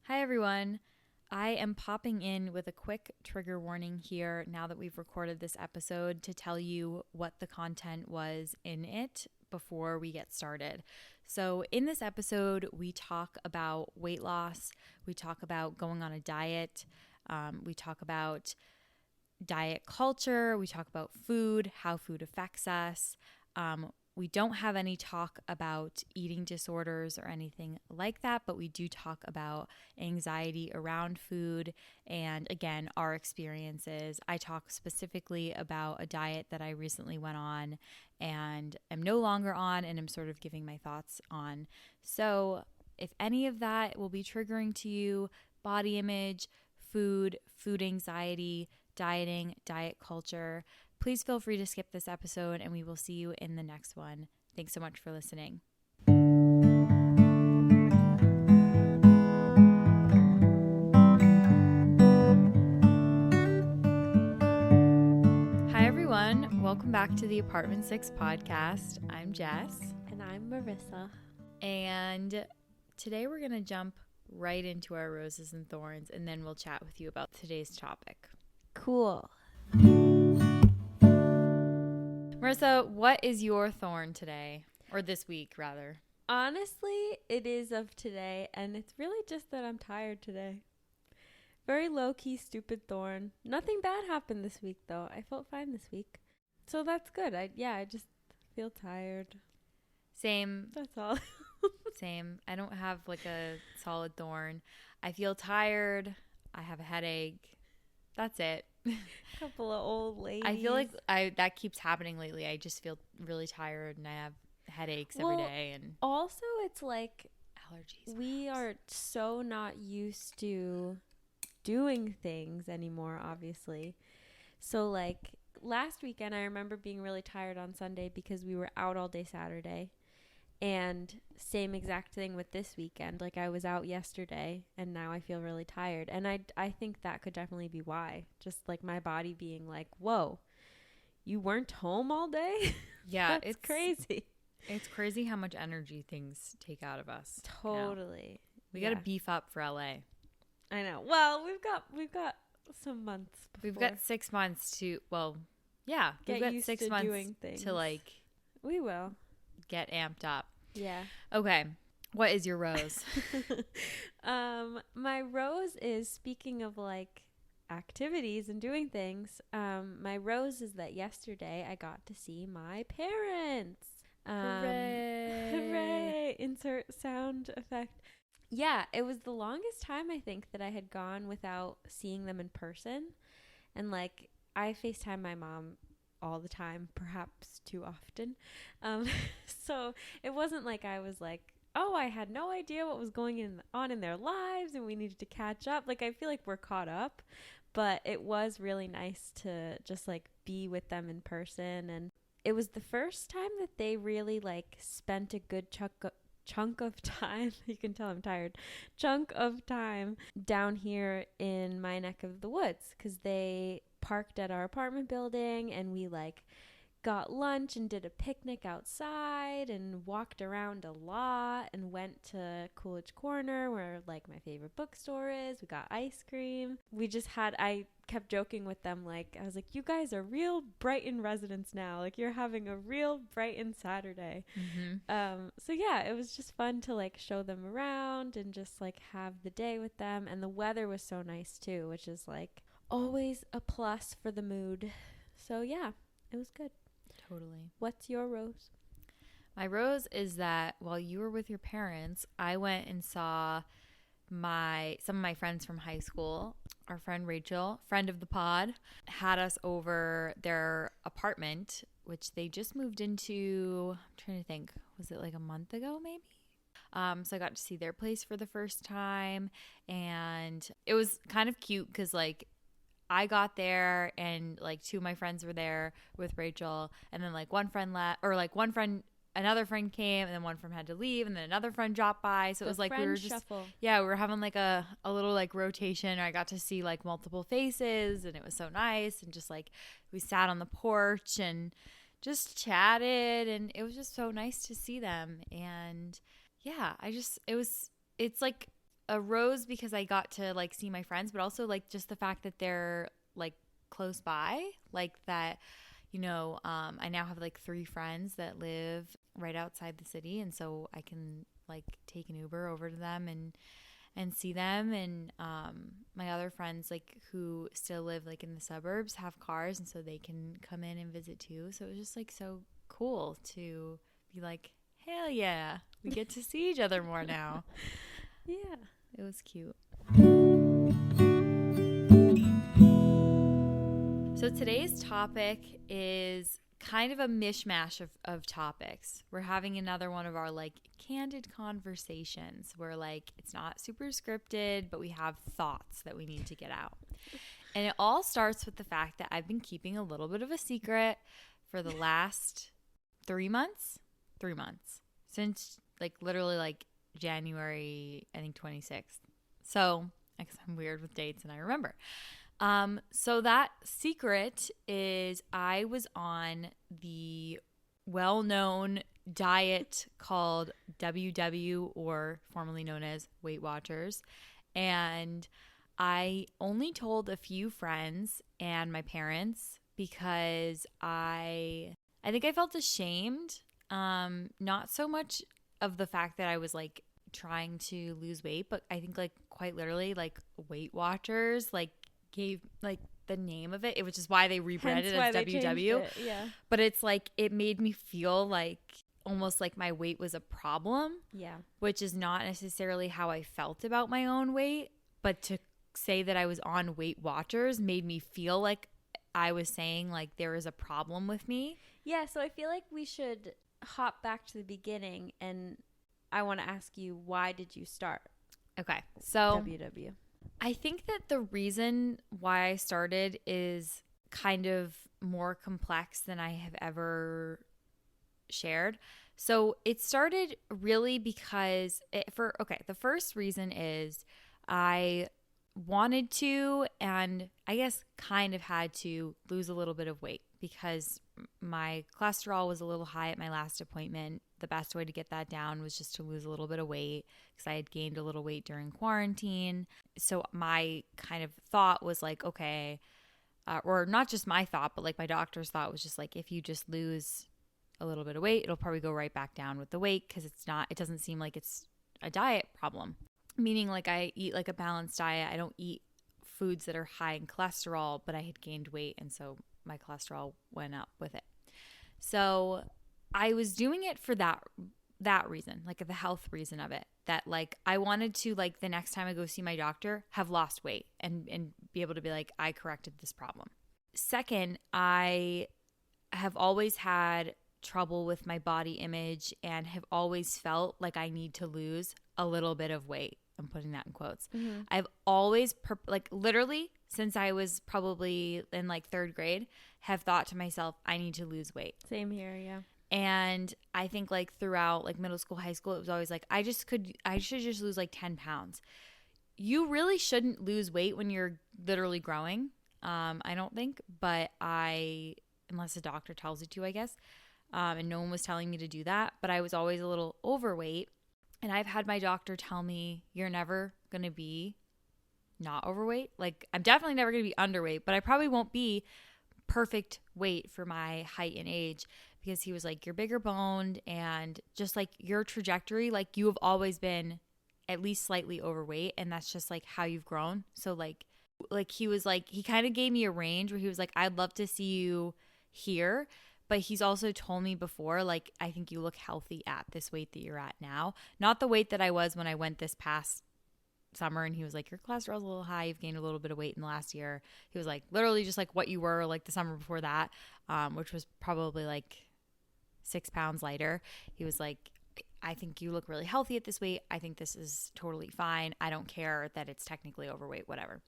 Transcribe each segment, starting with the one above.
Hi, everyone. I am popping in with a quick trigger warning here now that we've recorded this episode to tell you what the content was in it before we get started. So, in this episode, we talk about weight loss, we talk about going on a diet, we talk about diet culture, we talk about food, how food affects us. We don't have any talk about eating disorders or anything like that, but we do talk about anxiety around food and, again, our experiences. I talk specifically about a diet that I recently went on and am no longer on and am sort of giving my thoughts on. So if any of that will be triggering to you, body image, food anxiety, dieting, diet culture, please feel free to skip this episode and we will see you in the next one. Thanks so much for listening. Hi, everyone. Welcome back to the Apartment 6 podcast. I'm Jess. And I'm Marissa. And today we're going to jump right into our roses and thorns, and then we'll chat with you about today's topic. Cool. Marissa, what is your thorn today? Or this week, rather? Honestly, it is of today, and it's really just that I'm tired today. Very low-key, stupid thorn. Nothing bad happened this week, though. I felt fine this week. So that's good. I just feel tired. Same. That's all. Same. I don't have like a solid thorn. I feel tired. I have a headache. That's it. Couple of old ladies. I feel like that keeps happening lately. I just feel really tired and I have headaches every day. And also, it's like allergies. We are so not used to doing things anymore, obviously. So like last weekend, I remember being really tired on Sunday because we were out all day Saturday. And same exact thing with this weekend. Like I was out yesterday and now I feel really tired. And I think that could definitely be why. Just like my body being like, whoa, you weren't home all day? Yeah. It's crazy. It's crazy how much energy things take out of us. Totally. We got to beef up for LA. I know. Well, we've got some months before. We've got 6 months to, Get we've got used 6 to months doing things. to like We will get amped up. Yeah. Okay. What is your rose? My rose is, speaking of like activities and doing things, my rose is that yesterday I got to see my parents. Hooray. Hooray. Insert sound effect. Yeah, it was the longest time I think that I had gone without seeing them in person. And like I FaceTime my mom all the time, perhaps too often. So it wasn't like I was like, oh, I had no idea what was going on in their lives and we needed to catch up. Like I feel like we're caught up, but it was really nice to just like be with them in person. And it was the first time that they really like spent a good chunk of time, you can tell I'm tired, chunk of time down here in my neck of the woods, because they parked at our apartment building and we like got lunch and did a picnic outside and walked around a lot and went to Coolidge Corner where like my favorite bookstore is. We got ice cream. I kept joking with them, like I was like, you guys are real Brighton residents now, like you're having a real Brighton Saturday. So yeah, it was just fun to like show them around and just like have the day with them. And the weather was so nice too, which is like always a plus for the mood. So yeah, it was good. Totally. What's your rose? My rose is that while you were with your parents, I went and saw some of my friends from high school. Our friend Rachel, friend of the pod, had us over their apartment, which they just moved into. I'm trying to think. Was it like a month ago, maybe? So I got to see their place for the first time, and it was kind of cute because like I got there and like two of my friends were there with Rachel, and then like one friend left, or like another friend came, and then one friend had to leave, and then another friend dropped by. So it was like we were just shuffle. Yeah, we were having like a little like rotation. I got to see like multiple faces, and it was so nice. And just like we sat on the porch and just chatted, and it was just so nice to see them. And yeah, it's like arose because I got to like see my friends, but also like just the fact that they're like close by, like that, I now have like 3 friends that live right outside the city. And so I can like take an Uber over to them and see them. And my other friends like who still live like in the suburbs have cars, and so they can come in and visit too. So it was just like so cool to be like, hell yeah, we get to see each other more now. Yeah. It was cute. So today's topic is kind of a mishmash of topics. We're having another one of our like candid conversations where like it's not super scripted, but we have thoughts that we need to get out. And it all starts with the fact that I've been keeping a little bit of a secret for the last 3 months. 3 months. Since like literally like January, I think 26th. So I guess I'm weird with dates and I remember. So that secret is I was on the well-known diet called WW, or formerly known as Weight Watchers. And I only told a few friends and my parents because I think I felt ashamed. Not so much of the fact that I was like trying to lose weight, but I think like quite literally like Weight Watchers like gave like the name of it, which is why they rebranded it as WW. Yeah. But it's like it made me feel like almost like my weight was a problem. Yeah. Which is not necessarily how I felt about my own weight, but to say that I was on Weight Watchers made me feel like I was saying like there is a problem with me. Yeah, so I feel like we should hop back to the beginning, and I want to ask you, why did you start? Okay. So WW. I think that the reason why I started is kind of more complex than I have ever shared. So it started really because the first reason is I wanted to, and I guess kind of had to, lose a little bit of weight because my cholesterol was a little high at my last appointment. The best way to get that down was just to lose a little bit of weight because I had gained a little weight during quarantine. So my kind of thought was like, okay, or not just my thought, but like my doctor's thought was just like, if you just lose a little bit of weight, it'll probably go right back down with the weight because it doesn't seem like it's a diet problem. Meaning like I eat like a balanced diet. I don't eat foods that are high in cholesterol, but I had gained weight, and so my cholesterol went up with it. So I was doing it for that reason, like the health reason of it, that like I wanted to, like the next time I go see my doctor, have lost weight and be able to be like, I corrected this problem. Second, I have always had trouble with my body image and have always felt like I need to lose a little bit of weight. I'm putting that in quotes. Mm-hmm. I've always, like literally since I was probably in like 3rd grade, have thought to myself, I need to lose weight. Same here, yeah. And I think like throughout like middle school, high school, it was always like, I should just lose like 10 pounds. You really shouldn't lose weight when you're literally growing. I don't think, but unless a doctor tells you to, I guess. And no one was telling me to do that, but I was always a little overweight. And I've had my doctor tell me, you're never going to be not overweight. Like I'm definitely never going to be underweight, but I probably won't be perfect weight for my height and age, because he was like, you're bigger boned and just like your trajectory, like you have always been at least slightly overweight, and that's just like how you've grown. So like he was like, he kind of gave me a range where he was like, I'd love to see you here. But he's also told me before, like, I think you look healthy at this weight that you're at now. Not the weight that I was when I went this past summer. And he was like, your cholesterol's a little high. You've gained a little bit of weight in the last year. He was like, literally just like what you were like the summer before that, which was probably like 6 pounds lighter. He was like, I think you look really healthy at this weight. I think this is totally fine. I don't care that it's technically overweight, whatever.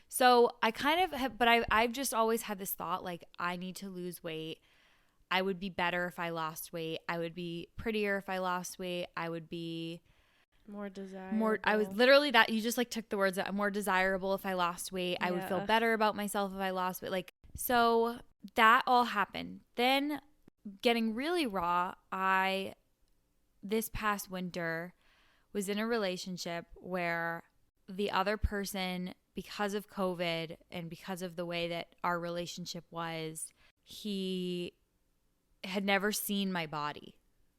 So I kind of have, but I've just always had this thought, like, I need to lose weight. I would be better if I lost weight. I would be prettier if I lost weight. I would be more desirable. I was literally that. You just like took the words out. More desirable if I lost weight. Yeah. I would feel better about myself if I lost weight. Like, so that all happened. Then getting really raw, this past winter was in a relationship where the other person, because of COVID and because of the way that our relationship was, he had never seen my body.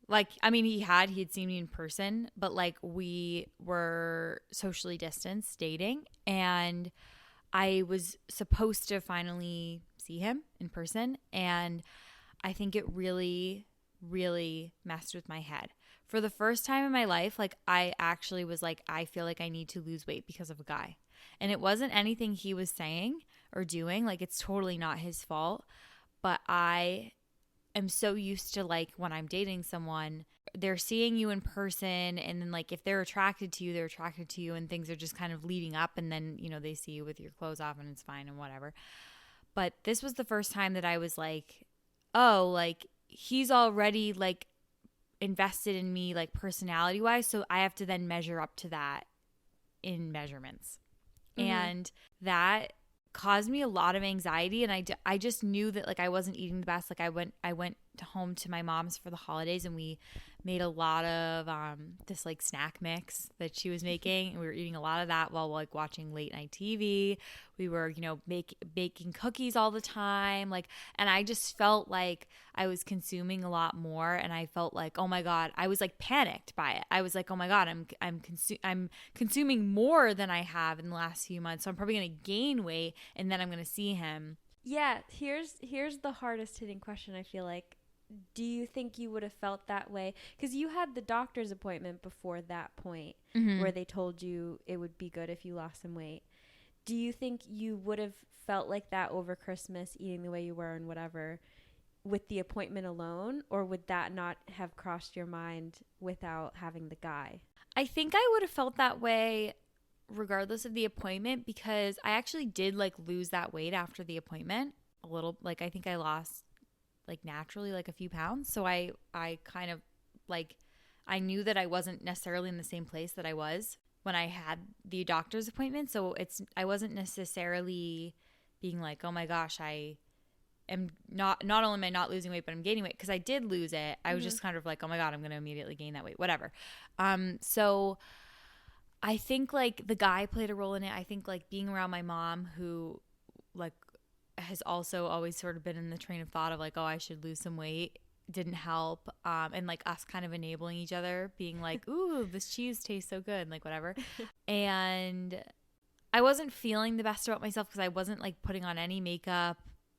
Like, I mean, he had seen me in person, but like we were socially distanced dating, and I was supposed to finally see him in person. And I think it really, really messed with my head. For the first time in my life, like I actually was like, I feel like I need to lose weight because of a guy. And it wasn't anything he was saying or doing. Like, it's totally not his fault. But I am so used to, like, when I'm dating someone, they're seeing you in person, and then like if they're attracted to you, they're attracted to you, and things are just kind of leading up, and then, you know, they see you with your clothes off and it's fine and whatever. But this was the first time that I was like, oh, like he's already like invested in me, like personality wise, so I have to then measure up to that in measurements. And that caused me a lot of anxiety, and I just knew that like I wasn't eating the best. Like I went home to my mom's for the holidays, and we made a lot of this like snack mix that she was making, and we were eating a lot of that while like watching late night TV. We were, you know, baking cookies all the time, like, and I just felt like I was consuming a lot more, and I felt like, oh my god, I was like panicked by it. I was like, oh my god, I'm consuming more than I have in the last few months, so I'm probably gonna gain weight, and then I'm gonna see him. Yeah, here's the hardest hitting question, I feel like. Do you think you would have felt that way? Because you had the doctor's appointment before that point where they told you it would be good if you lost some weight. Do you think you would have felt like that over Christmas, eating the way you were and whatever, with the appointment alone? Or would that not have crossed your mind without having the guy? I think I would have felt that way regardless of the appointment, because I actually did like lose that weight after the appointment a little. Like, I think I lost like naturally like a few pounds. So I kind of like, I knew that I wasn't necessarily in the same place that I was when I had the doctor's appointment. So I wasn't necessarily being like, oh my gosh, I am not only am I not losing weight, but I'm gaining weight, because I did lose it. I was just kind of like, oh my god, I'm going to immediately gain that weight, whatever. So I think like the guy played a role in it. I think like being around my mom, who like has also always sort of been in the train of thought of like, oh, I should lose some weight, didn't help. And like us kind of enabling each other, being like, ooh, this cheese tastes so good, and like whatever. And I wasn't feeling the best about myself because I wasn't like putting on any makeup,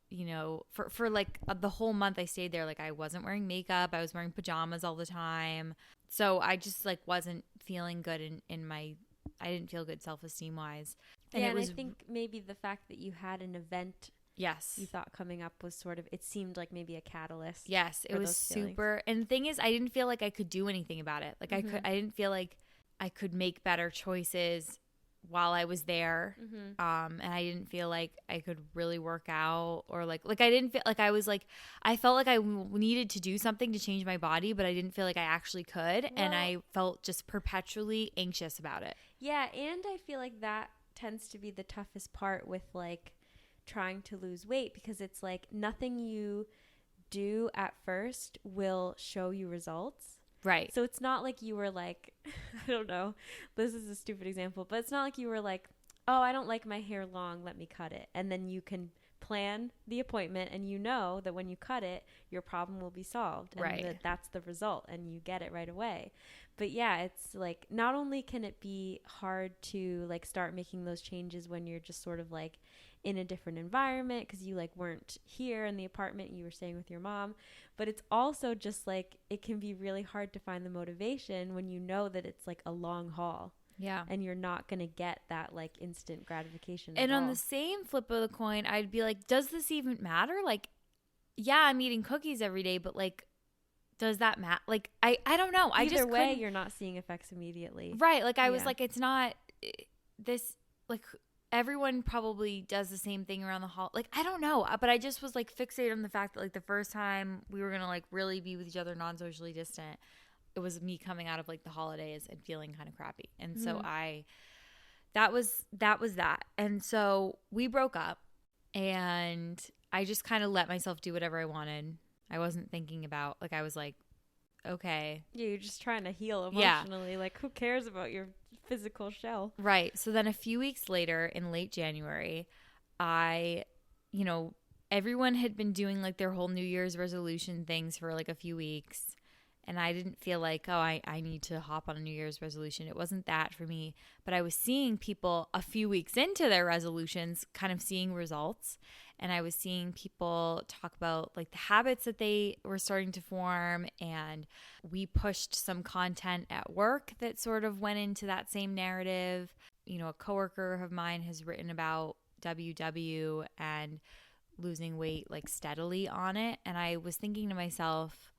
you know, for like the whole month I stayed there. Like I wasn't wearing makeup. I was wearing pajamas all the time. So I just like wasn't feeling good in my, I didn't feel good self-esteem wise. And I think maybe the fact that you had an event, yes, you thought coming up was sort of, it seemed like maybe a catalyst. Yes, it was super. And the thing is, I didn't feel like I could do anything about it. Like I didn't feel like I could make better choices while I was there. And I didn't feel like I could really work out, or like I didn't feel like I was like, I felt like I needed to do something to change my body, but I didn't feel like I actually could. Well, and I felt just perpetually anxious about it. Yeah. And I feel like that tends to be the toughest part with like trying to lose weight, because it's like nothing you do at first will show you results. Right. So it's not like you were like, I don't know, this is a stupid example, but it's not like you were like, oh, I don't like my hair long, let me cut it. And then you can plan the appointment, and you know that when you cut it, your problem will be solved. And right. That's the result, and you get it right away. But yeah, it's like, not only can it be hard to like start making those changes when you're just sort of like in a different environment, because you like weren't here in the apartment, you were staying with your mom, but it's also just like, it can be really hard to find the motivation when you know that it's like a long haul. Yeah. And you're not going to get that like instant gratification. And on the same flip of the coin, I'd be like, does this even matter? Like, yeah, I'm eating cookies every day, but like, does that matter? Like, I don't know. Either way, you're not seeing effects immediately. Right. Like I was like, it's not this, like, everyone probably does the same thing around the hall. Like, I don't know. But I just was like fixated on the fact that like the first time we were going to like really be with each other non-socially distant, it was me coming out of like the holidays and feeling kind of crappy. And so that was that. And so we broke up, and I just kind of let myself do whatever I wanted. I wasn't thinking about, like, I was like, okay. Yeah, you're just trying to heal Yeah. emotionally. Like, who cares about your physical shell? Right. So then a few weeks later in late January, I, you know, everyone had been doing like their whole New Year's resolution things for like a few weeks. And I didn't feel like, oh, I need to hop on a New Year's resolution. It wasn't that for me. But I was seeing people a few weeks into their resolutions kind of seeing results. And I was seeing people talk about like the habits that they were starting to form. And we pushed some content at work that sort of went into that same narrative. You know, a coworker of mine has written about WW and losing weight like steadily on it. And I was thinking to myself,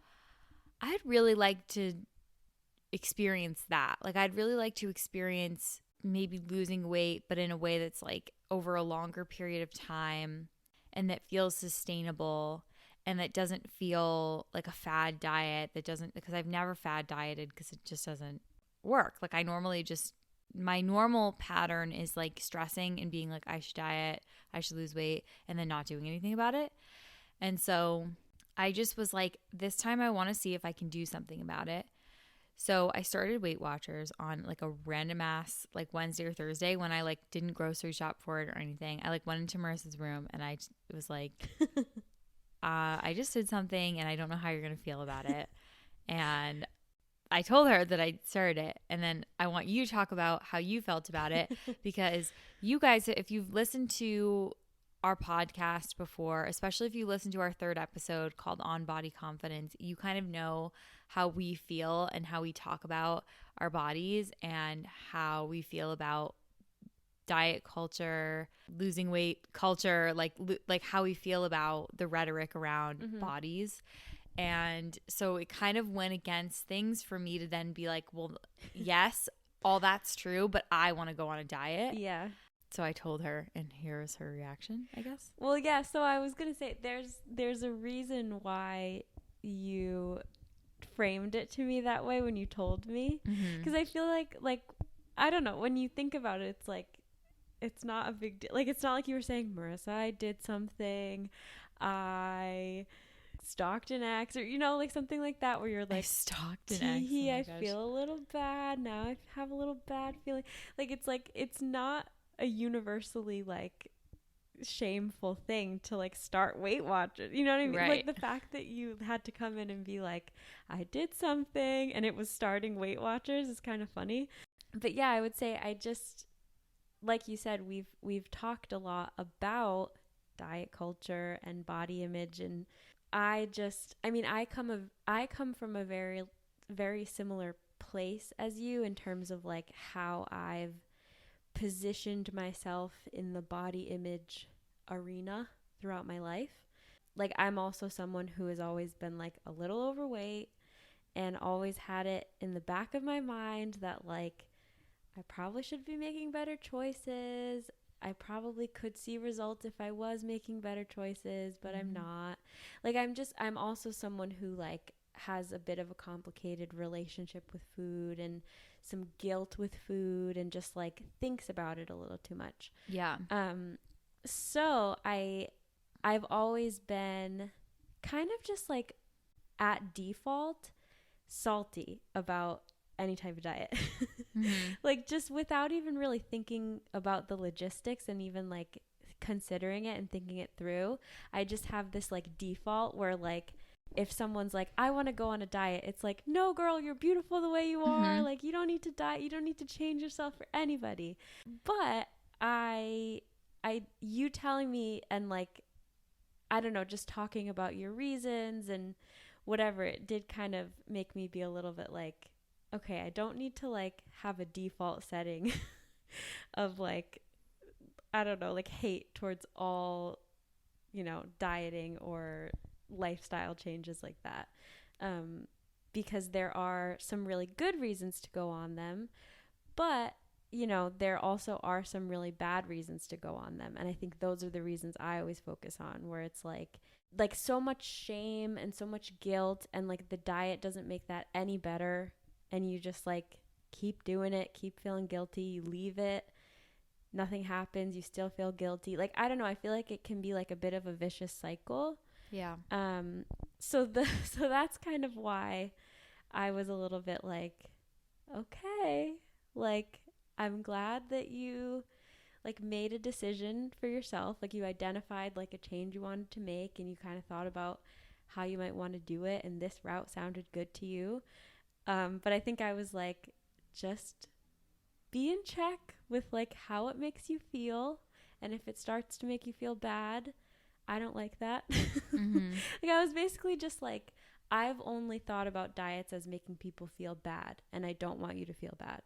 I'd really like to experience that. Like, I'd really like to experience maybe losing weight, but in a way that's like over a longer period of time and that feels sustainable and that doesn't feel like a fad diet. That doesn't, because I've never fad dieted because it just doesn't work. Like, I normally just, my normal pattern is like stressing and being like, I should diet, I should lose weight, and then not doing anything about it. And so I just was like, this time I want to see if I can do something about it. So I started Weight Watchers on like a random ass like Wednesday or Thursday when I like didn't grocery shop for it or anything. I like went into Marissa's room and I was like, I just did something and I don't know how you're going to feel about it. And I told her that I started it. And then I want you to talk about how you felt about it because you guys, if you've listened to our podcast before, especially if you listen to our third episode called On Body Confidence, you kind of know how we feel and how we talk about our bodies and how we feel about diet culture, losing weight culture, like how we feel about the rhetoric around bodies. And so it kind of went against things for me to then be like, well, yes, all that's true, but I want to go on a diet. Yeah. So I told her, and here's her reaction, I guess. Well, yeah, so I was going to say there's a reason why you framed it to me that way when you told me. Because I feel like I don't know, when you think about it, it's like it's not a big deal. Like, it's not like you were saying, Marissa, I did something. I stalked an ex, or, you know, like something like that where you're like, I stalked an ex. Oh I feel a little bad. Now I have a little bad feeling. Like, it's not a universally like shameful thing to like start Weight Watchers, you know what I mean? Right. Like, the fact that you had to come in and be like, I did something, and it was starting Weight Watchers is kind of funny. But yeah, I would say I just, like you said, we've talked a lot about diet culture and body image, and I come from a very, very similar place as you in terms of like how I've positioned myself in the body image arena throughout my life. Like, I'm also someone who has always been like a little overweight and always had it in the back of my mind that like I probably should be making better choices. I probably could see results if I was making better choices, but I'm not. Like, I'm also someone who like has a bit of a complicated relationship with food and some guilt with food and just like thinks about it a little too much. Yeah. So I've always been kind of just like at default salty about any type of diet. Like, just without even really thinking about the logistics and even like considering it and thinking it through. I just have this like default where like if someone's like, I want to go on a diet, it's like, no, girl, you're beautiful the way you are. Like, you don't need to diet. You don't need to change yourself for anybody. But you telling me and like, I don't know, just talking about your reasons and whatever, it did kind of make me be a little bit like, okay, I don't need to like have a default setting of like, I don't know, like hate towards all, you know, dieting or lifestyle changes like that. Because there are some really good reasons to go on them, but you know, there also are some really bad reasons to go on them. And I think those are the reasons I always focus on, where it's like so much shame and so much guilt, and like the diet doesn't make that any better. And you just like keep doing it, keep feeling guilty, you leave it, nothing happens, you still feel guilty. Like, I don't know, I feel like it can be like a bit of a vicious cycle. Yeah. So that's kind of why I was a little bit like, okay, like, I'm glad that you like made a decision for yourself. Like, you identified like a change you wanted to make, and you kind of thought about how you might want to do it, and this route sounded good to you. But I think I was like, just be in check with like how it makes you feel, and if it starts to make you feel bad, I don't like that. Mm-hmm. Like, I was basically just like, I've only thought about diets as making people feel bad, and I don't want you to feel bad.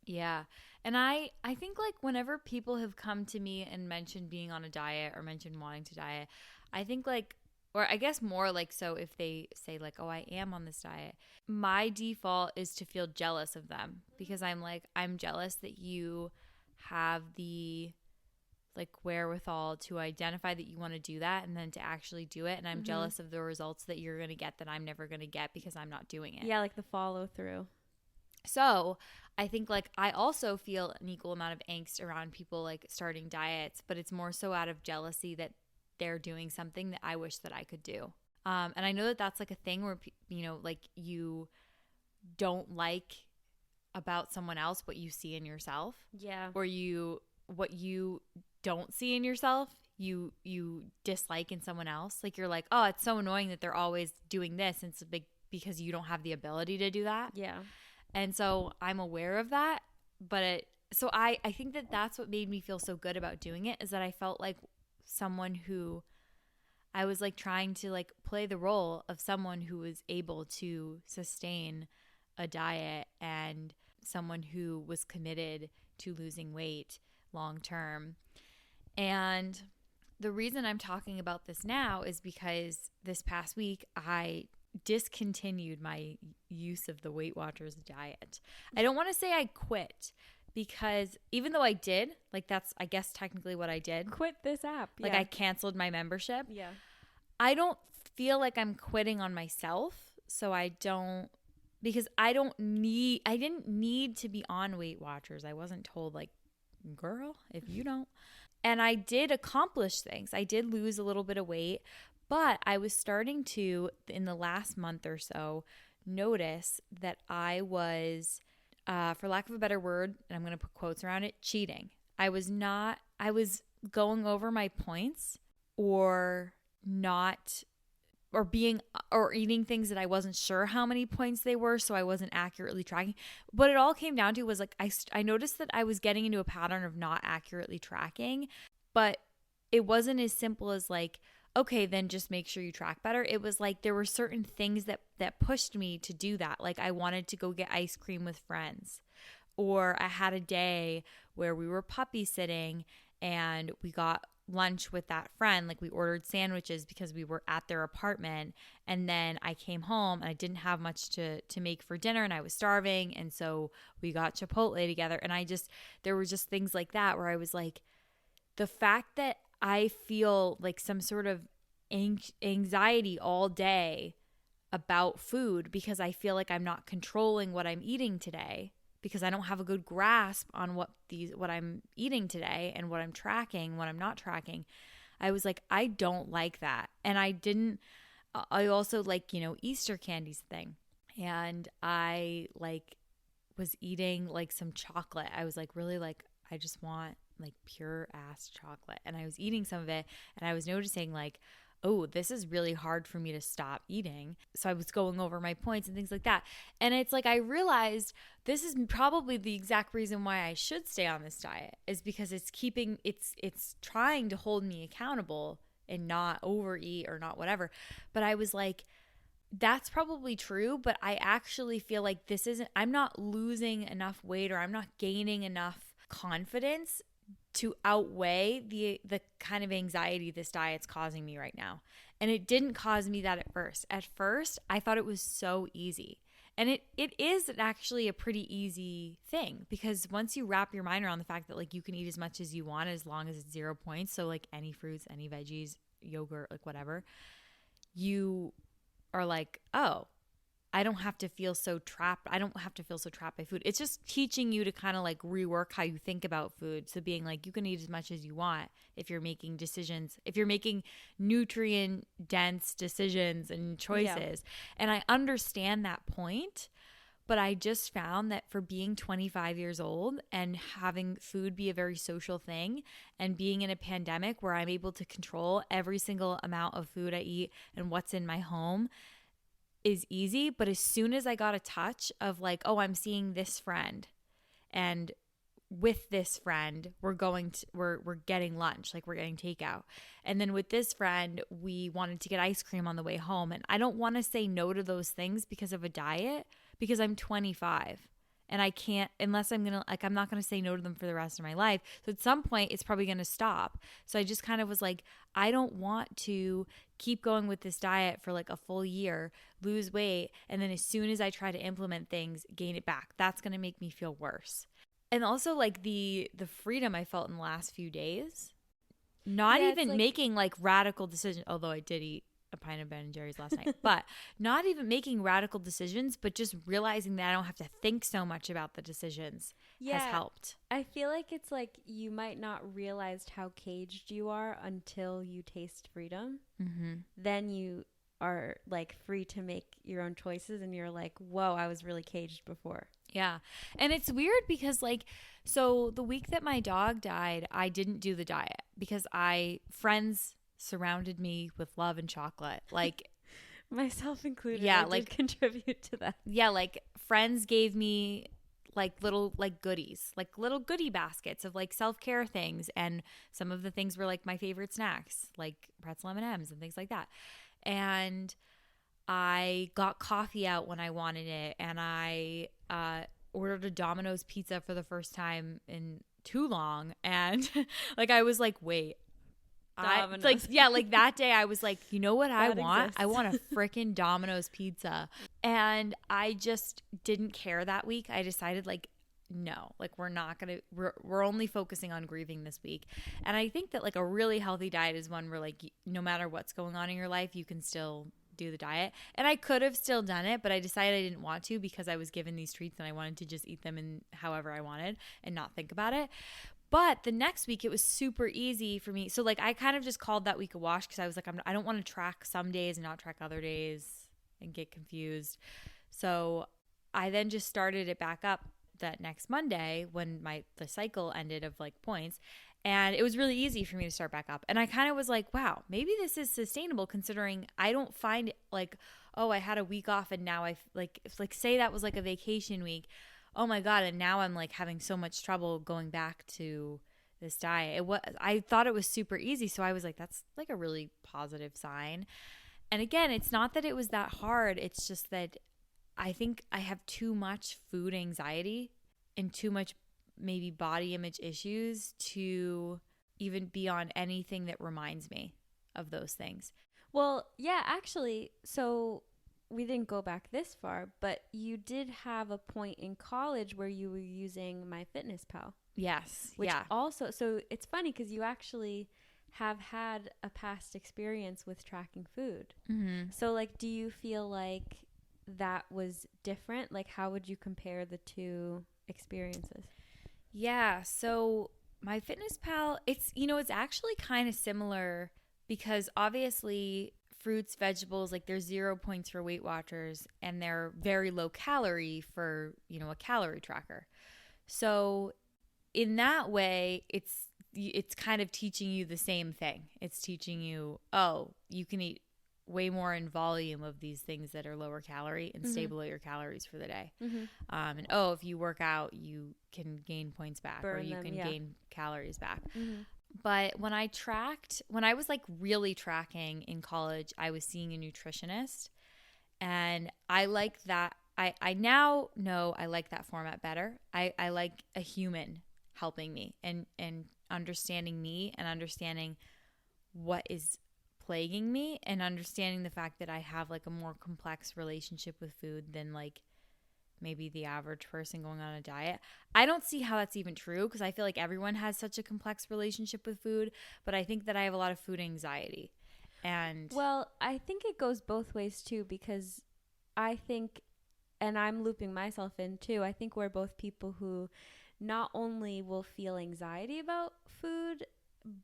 Yeah. And I think like whenever people have come to me and mentioned being on a diet or mentioned wanting to diet, I think like, or I guess more like, so if they say like, oh, I am on this diet, my default is to feel jealous of them, because I'm like, I'm jealous that you have the like wherewithal to identify that you want to do that and then to actually do it. And I'm jealous of the results that you're going to get that I'm never going to get because I'm not doing it. Yeah, like the follow through. So I think like I also feel an equal amount of angst around people like starting diets, but it's more so out of jealousy that they're doing something that I wish that I could do. And I know that that's like a thing where, you know, like you don't like about someone else what you see in yourself. Yeah. Or what you don't see in yourself, you dislike in someone else. Like you're like, oh, it's so annoying that they're always doing this, and it's a big because you don't have the ability to do that. Yeah. And so I'm aware of that, but I think that that's what made me feel so good about doing it, is that I felt like someone who I was like trying to like play the role of someone who was able to sustain a diet and someone who was committed to losing weight long term. And the reason I'm talking about this now is because this past week I discontinued my use of the Weight Watchers diet. I don't want to say I quit, because even though I did, like that's I guess technically what I did. Quit this app. Like yeah. I canceled my membership. Yeah. I don't feel like I'm quitting on myself, so I don't, because I didn't need to be on Weight Watchers. I wasn't told like, girl, if you don't. And I did accomplish things. I did lose a little bit of weight, but I was starting to, in the last month or so, notice that I was, for lack of a better word, and I'm going to put quotes around it, cheating. I was going over my points, or not, or eating things that I wasn't sure how many points they were, so I wasn't accurately tracking. But it all came down to was like I noticed that I was getting into a pattern of not accurately tracking, but it wasn't as simple as like, okay, then just make sure you track better. It was like there were certain things that pushed me to do that. Like I wanted to go get ice cream with friends, or I had a day where we were puppy sitting and we got lunch with that friend. Like we ordered sandwiches because we were at their apartment, and then I came home and I didn't have much to make for dinner and I was starving, and so we got Chipotle together. And there were just things like that where I was like, the fact that I feel like some sort of anxiety all day about food because I feel like I'm not controlling what I'm eating today, because I don't have a good grasp on what I'm eating today and what I'm tracking, what I'm not tracking. I was like, I don't like that. And I also like, Easter candy's thing. And I like was eating like some chocolate. I was like, really like, I just want like pure ass chocolate. And I was eating some of it, and I was noticing like, oh, this is really hard for me to stop eating. So I was going over my points and things like that. And it's like I realized this is probably the exact reason why I should stay on this diet, is because it's trying to hold me accountable and not overeat or not whatever. But I was like, that's probably true, but I actually feel like I'm not losing enough weight, or I'm not gaining enough confidence to outweigh the kind of anxiety this diet's causing me right now. And it didn't cause me that at first. At first, I thought it was so easy. And it is actually a pretty easy thing, because once you wrap your mind around the fact that like you can eat as much as you want as long as it's 0 points, so like any fruits, any veggies, yogurt, like whatever, you are like, oh, I don't have to feel so trapped. I don't have to feel so trapped by food. It's just teaching you to kind of like rework how you think about food. So being like, you can eat as much as you want if you're making decisions, if you're making nutrient dense decisions and choices. And I understand that point. But I just found that for being 25 years old and having food be a very social thing and being in a pandemic where I'm able to control every single amount of food I eat and what's in my home is easy. But as soon as I got a touch of like, oh, I'm seeing this friend and with this friend, we're getting lunch, like we're getting takeout. And then with this friend, we wanted to get ice cream on the way home. And I don't want to say no to those things because of a diet, because I'm 25 and I can't, unless I'm not going to say no to them for the rest of my life. So at some point it's probably going to stop. So I just kind of was like, I don't want to keep going with this diet for like a full year, lose weight, and then as soon as I try to implement things, gain it back. That's going to make me feel worse. And also like the freedom I felt in the last few days, not even like, making like radical decisions, although I did eat a pint of Ben & Jerry's last night, but not even making radical decisions, but just realizing that I don't have to think so much about the decisions has helped. I feel like it's like you might not realize how caged you are until you taste freedom. Mm-hmm. Then you are like free to make your own choices and you're like, whoa, I was really caged before. Yeah. And it's weird because like, so the week that my dog died, I didn't do the diet because friends surrounded me with love and chocolate, like myself included. Yeah, I did contribute to that. Yeah, like friends gave me like little like goodies, like little goodie baskets of like self-care things, and some of the things were like my favorite snacks, like pretzel M&Ms and things like that. And I got coffee out when I wanted it, and I ordered a Domino's pizza for the first time in too long, and like I was like, wait. Like that day I was like, you know what I want? Exists. I want a freaking Domino's pizza. And I just didn't care that week. I decided like, no, like we're only focusing on grieving this week. And I think that like a really healthy diet is one where like no matter what's going on in your life, you can still do the diet. And I could have still done it, but I decided I didn't want to because I was given these treats and I wanted to just eat them in however I wanted and not think about it. But the next week, it was super easy for me. So, like, I kind of just called that week a wash because I was like, I don't want to track some days and not track other days and get confused. So, I then just started it back up that next Monday when the cycle ended of, like, points. And it was really easy for me to start back up. And I kind of was like, wow, maybe this is sustainable considering I don't find, like, oh, I had a week off and now like say that was, like, a vacation week. Oh my God, and now I'm like having so much trouble going back to this diet. I thought it was super easy, so I was like, that's like a really positive sign. And again, it's not that it was that hard. It's just that I think I have too much food anxiety and too much maybe body image issues to even be on anything that reminds me of those things. Well, yeah, actually, so we didn't go back this far, but you did have a point in college where you were using MyFitnessPal. Yes. Which yeah. also, so it's funny because you actually have had a past experience with tracking food. Mm-hmm. So like, do you feel like that was different? Like, how would you compare the two experiences? Yeah. So MyFitnessPal, it's actually kind of similar because obviously fruits, vegetables, like there's 0 points for Weight Watchers and they're very low calorie for, a calorie tracker. So in that way, it's kind of teaching you the same thing. It's teaching you, oh, you can eat way more in volume of these things that are lower calorie and stay below your calories for the day. Mm-hmm. And if you work out, you can gain points back or you can gain calories back. Mm-hmm. But when I was like really tracking in college, I was seeing a nutritionist, and I like that. I now know I like that format better. I like a human helping me and understanding me and understanding what is plaguing me and understanding the fact that I have like a more complex relationship with food than like maybe the average person going on a diet. I don't see how that's even true because I feel like everyone has such a complex relationship with food, but I think that I have a lot of food anxiety. And well, I think it goes both ways too, because I think and I'm looping myself in too. I think we're both people who not only will feel anxiety about food,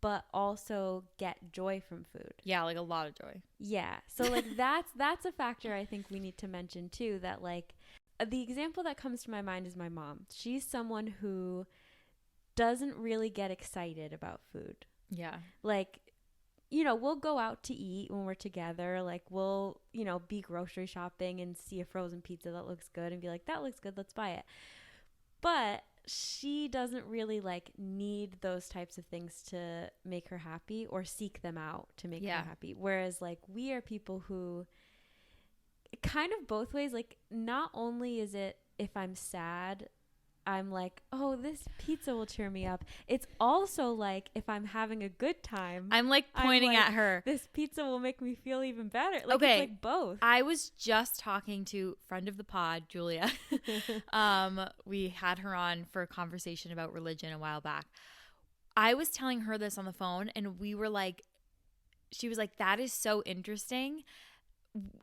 but also get joy from food. Yeah, like a lot of joy. Yeah. So like that's a factor I think we need to mention too, that like the example that comes to my mind is my mom. She's someone who doesn't really get excited about food. Yeah. Like, you know, we'll go out to eat when we're together. Like, we'll, you know, be grocery shopping and see a frozen pizza that looks good and be like, that looks good, let's buy it. But she doesn't really like need those types of things to make her happy or seek them out to make her happy. Whereas like we are people who kind of both ways, like not only is it if I'm sad, I'm like, oh, this pizza will cheer me up. It's also like if I'm having a good time, I'm like pointing at her. This pizza will make me feel even better. Like, okay. It's like both. I was just talking to friend of the pod, Julia. We had her on for a conversation about religion a while back. I was telling her this on the phone, and we were like, she was like, that is so interesting.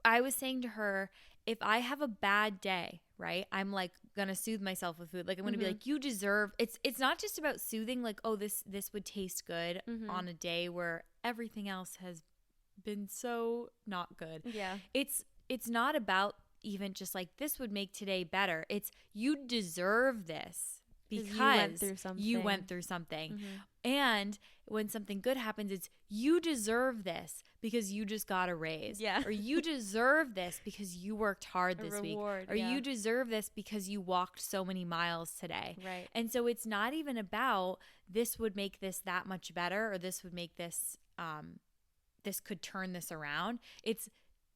I was saying to her, if I have a bad day, right, I'm like gonna soothe myself with food. Like I'm gonna be like, you deserve. It's not just about soothing. Like, oh, this would taste good on a day where everything else has been so not good. Yeah. It's not about even just like this would make today better. It's you deserve this because you went through something. And when something good happens, it's you deserve this because you just got a raise. Yeah. Or you deserve this because you worked hard this week. Or you deserve this because you walked so many miles today. Right. And so it's not even about this would make this that much better or this would make this this could turn this around. It's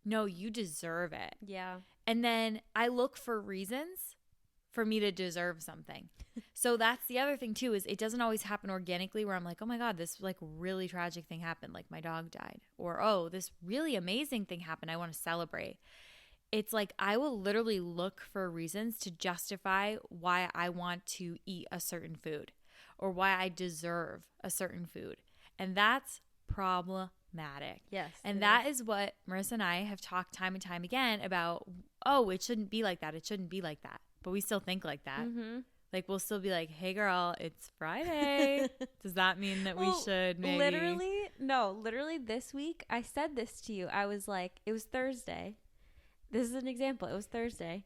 no, you deserve it. Yeah. And then I look for reasons for me to deserve something. So that's the other thing too, is it doesn't always happen organically where I'm like, oh my God, this like really tragic thing happened. Like my dog died. Or, oh, this really amazing thing happened. I want to celebrate. It's like I will literally look for reasons to justify why I want to eat a certain food or why I deserve a certain food. And that's problematic. Yes. And that is what Marissa and I have talked time and time again about. Oh, it shouldn't be like that. It shouldn't be like that. But we still think like that. Like we'll still be like, hey girl, it's Friday. Does that mean that we should maybe? Literally this week, I said this to you. I was like, it was Thursday. This is an example. It was Thursday.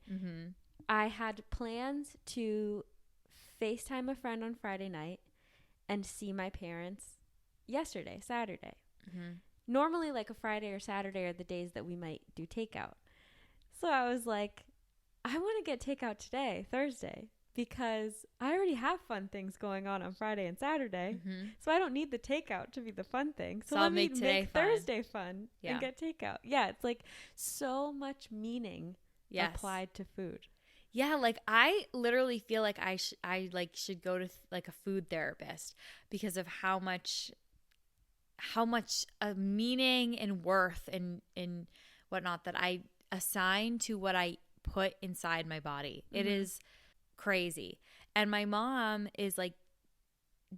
I had plans to FaceTime a friend on Friday night and see my parents yesterday, Saturday. Normally like a Friday or Saturday are the days that we might do takeout. So I was like, I want to get takeout today, Thursday, because I already have fun things going on Friday and Saturday. So I don't need the takeout to be the fun thing. So let me make Thursday fun and get takeout. Yeah, it's like so much meaning applied to food. Yeah, like I literally feel like I should go to like a food therapist because of how much meaning and worth and whatnot that I assign to what I put inside my body. It is crazy. And my mom is like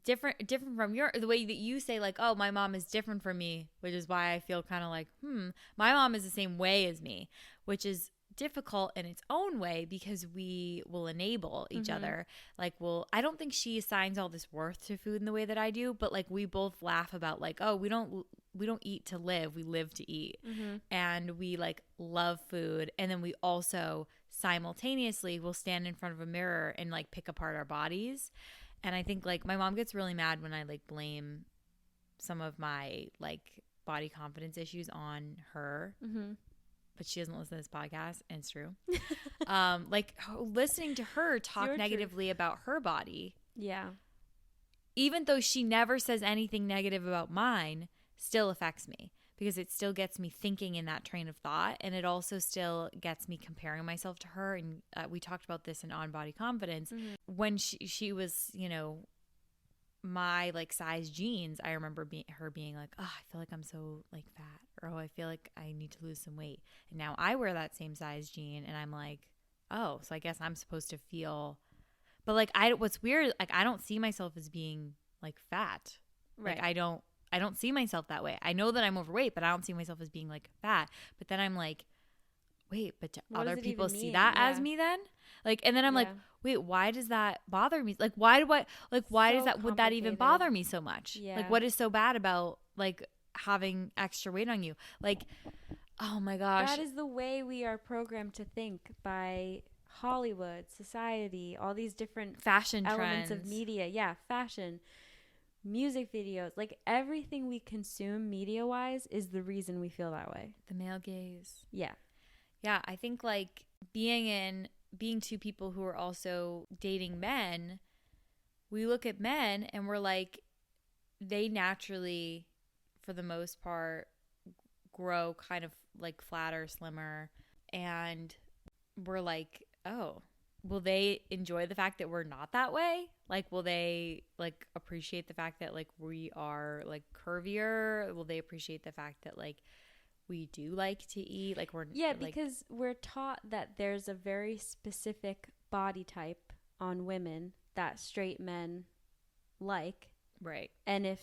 different from the way that you say like, oh, my mom is different from me, which is why I feel kind of like, my mom is the same way as me, which is difficult in its own way because we will enable each other. Like, I don't think she assigns all this worth to food in the way that I do, but like we both laugh about like, oh, we don't eat to live, we live to eat. And we like love food. And then we also simultaneously will stand in front of a mirror and like pick apart our bodies. And I think like my mom gets really mad when I like blame some of my like body confidence issues on her. But she doesn't listen to this podcast, and it's true. Like listening to her talk negatively about her body. Yeah. Even though she never says anything negative about mine, still affects me because it still gets me thinking in that train of thought. And it also still gets me comparing myself to her. And we talked about this in On Body Confidence. When she was, you know, my like size jeans, I remember her being like, oh, I feel like I'm so like fat, or oh, I feel like I need to lose some weight. And now I wear that same size jean and I'm like, oh, so I guess I'm supposed to feel, but like what's weird, like I don't see myself as being like fat. Right. Like I don't see myself that way. I know that I'm overweight, but I don't see myself as being like fat. But then I'm like, wait, but do What other does it people even see mean? that as Yeah. me then? Like, and then I'm like, Yeah. wait, why does that bother me? Like, why do I, like, why does So that, would that even complicated. bother me so much? Like, Yeah. what is so bad about like having extra weight on you? Like, oh my gosh. That is the way we are programmed to think by Hollywood, society, all these different Fashion elements of trends. media. Yeah, fashion, music videos, like everything we consume media wise is the reason we feel that way. The male gaze. Yeah. Yeah, I think like being two people who are also dating men, we look at men and we're like, they naturally, for the most part, grow kind of like flatter, slimmer, and we're like, oh, will they enjoy the fact that we're not that way? Like, will they like appreciate the fact that like we are like curvier? Will they appreciate the fact that like we do like to eat? Like, we're Yeah, like, because we're taught that there's a very specific body type on women that straight men like. right. And if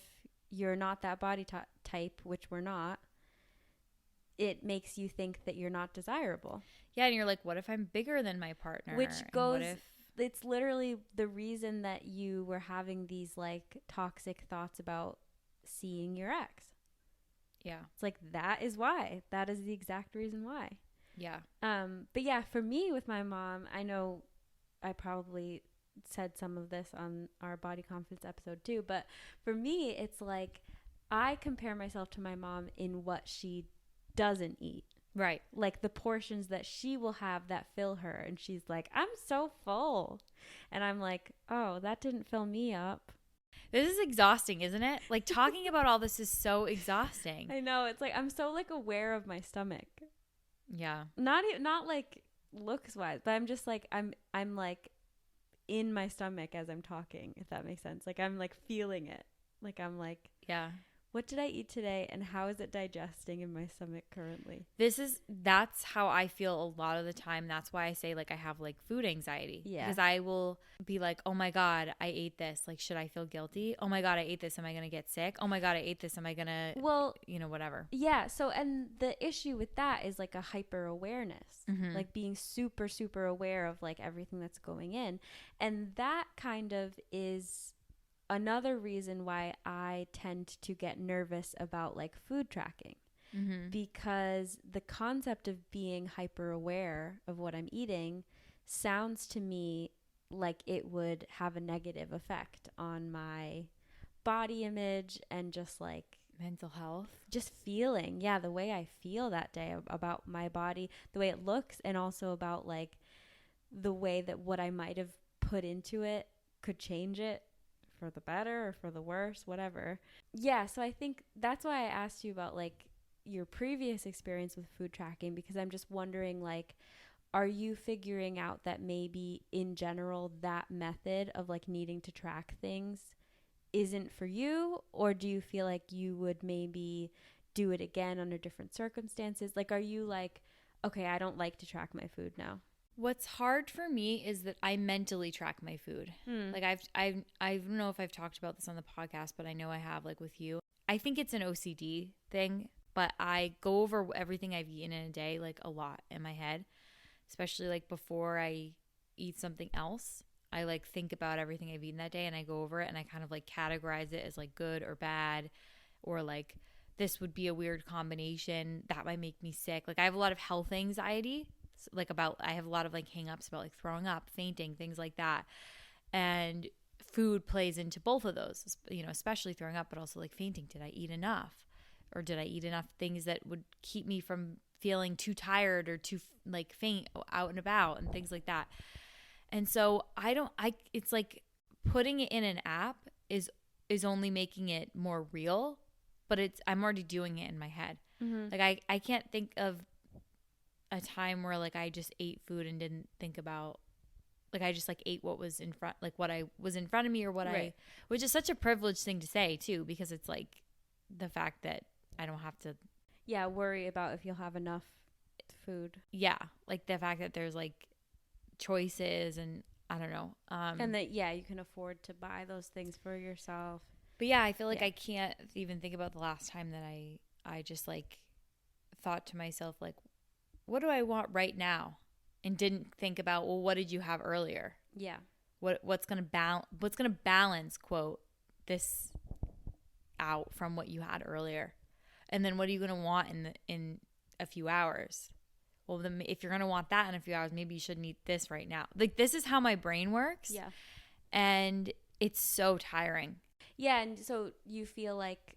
you're not that body type, which we're not, it makes you think that you're not desirable. Yeah, and you're like, what if I'm bigger than my partner? Which And goes, what if it's literally the reason that you were having these like toxic thoughts about seeing your ex. yeah. It's like, that is why. That is the exact reason why. Yeah. But yeah, for me with my mom, I know I probably said some of this on our body confidence episode too, but for me, it's like I compare myself to my mom in what she doesn't eat. Right. Like the portions that she will have that fill her. And she's like, I'm so full. And I'm like, oh, that didn't fill me up. This is exhausting, isn't it? Like, talking about all this is so exhausting. I know. It's like, I'm so like aware of my stomach. Yeah. Not like looks wise, but I'm just like, I'm like in my stomach as I'm talking, if that makes sense. Like I'm like feeling it. Like I'm like, Yeah. what did I eat today and how is it digesting in my stomach currently? That's how I feel a lot of the time. That's why I say like I have like food anxiety. Yeah. Because I will be like, oh my God, I ate this. Like, should I feel guilty? Oh my God, I ate this. Am I going to get sick? Oh my God, I ate this. Am I going to, whatever. Yeah. So, and the issue with that is like a hyper awareness, like being super, super aware of like everything that's going in. And that kind of is another reason why I tend to get nervous about like food tracking, because the concept of being hyper aware of what I'm eating sounds to me like it would have a negative effect on my body image and just like Mental health. just feeling, the way I feel that day about my body, the way it looks, and also about like the way that what I might have put into it could change it for the better or for the worse, whatever. Yeah, so I think that's why I asked you about like your previous experience with food tracking, because I'm just wondering, like, are you figuring out that maybe in general that method of like needing to track things isn't for you, or do you feel like you would maybe do it again under different circumstances? Like, are you like, okay, I don't like to track my food now? What's hard for me is that I mentally track my food. Like I don't know if I've talked about this on the podcast, but I know I have, like with you. I think it's an OCD thing, but I go over everything I've eaten in a day like a lot in my head, especially like before I eat something else. I like think about everything I've eaten that day and I go over it and I kind of like categorize it as like good or bad, or like this would be a weird combination that might make me sick. Like I have a lot of health anxiety. Like I have a lot of like hang-ups about like throwing up, fainting, things like that. And food plays into both of those, especially throwing up, but also like fainting. Did I eat enough? Or did I eat enough things that would keep me from feeling too tired or too like faint out and about and things like that? And so it's like putting it in an app is only making it more real, but I'm already doing it in my head. Like I can't think of a time where like I just ate food and didn't think about, like I just like ate what was in front, like what I was in front of me, or what right. which is such a privileged thing to say too, because it's like the fact that I don't have to worry about if you'll have enough food. Yeah, like the fact that there's like choices and I don't know. And that you can afford to buy those things for yourself. But yeah, I feel like I can't even think about the last time that I just like thought to myself like, what do I want right now? And didn't think about, well, what did you have earlier? Yeah. What's going to balance, quote, this out from what you had earlier? And then what are you going to want in a few hours? Well, then if you're going to want that in a few hours, maybe you shouldn't eat this right now. Like, this is how my brain works. Yeah. And it's so tiring. Yeah. And so you feel like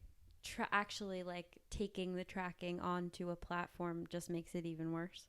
actually like taking the tracking onto a platform just makes it even worse.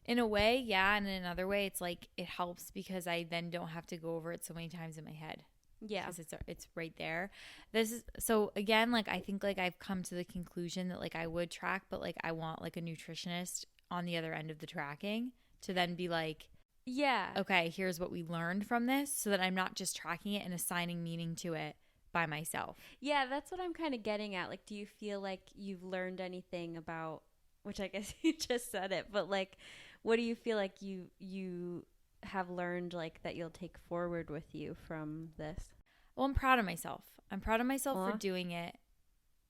In a way, yeah. And in another way, it's like it helps because I then don't have to go over it so many times in my head. Yeah. Because it's right there. This is so again, like I think like I've come to the conclusion that like I would track, but like I want like a nutritionist on the other end of the tracking to then be like, yeah, okay, here's what we learned from this, so that I'm not just tracking it and assigning meaning to it by myself. Yeah, that's what I'm kind of getting at. Like, do you feel like you've learned anything about, which I guess you just said it, but like, what do you feel like you have learned like that you'll take forward with you from this? Well, I'm proud of myself. I'm proud of myself for doing it.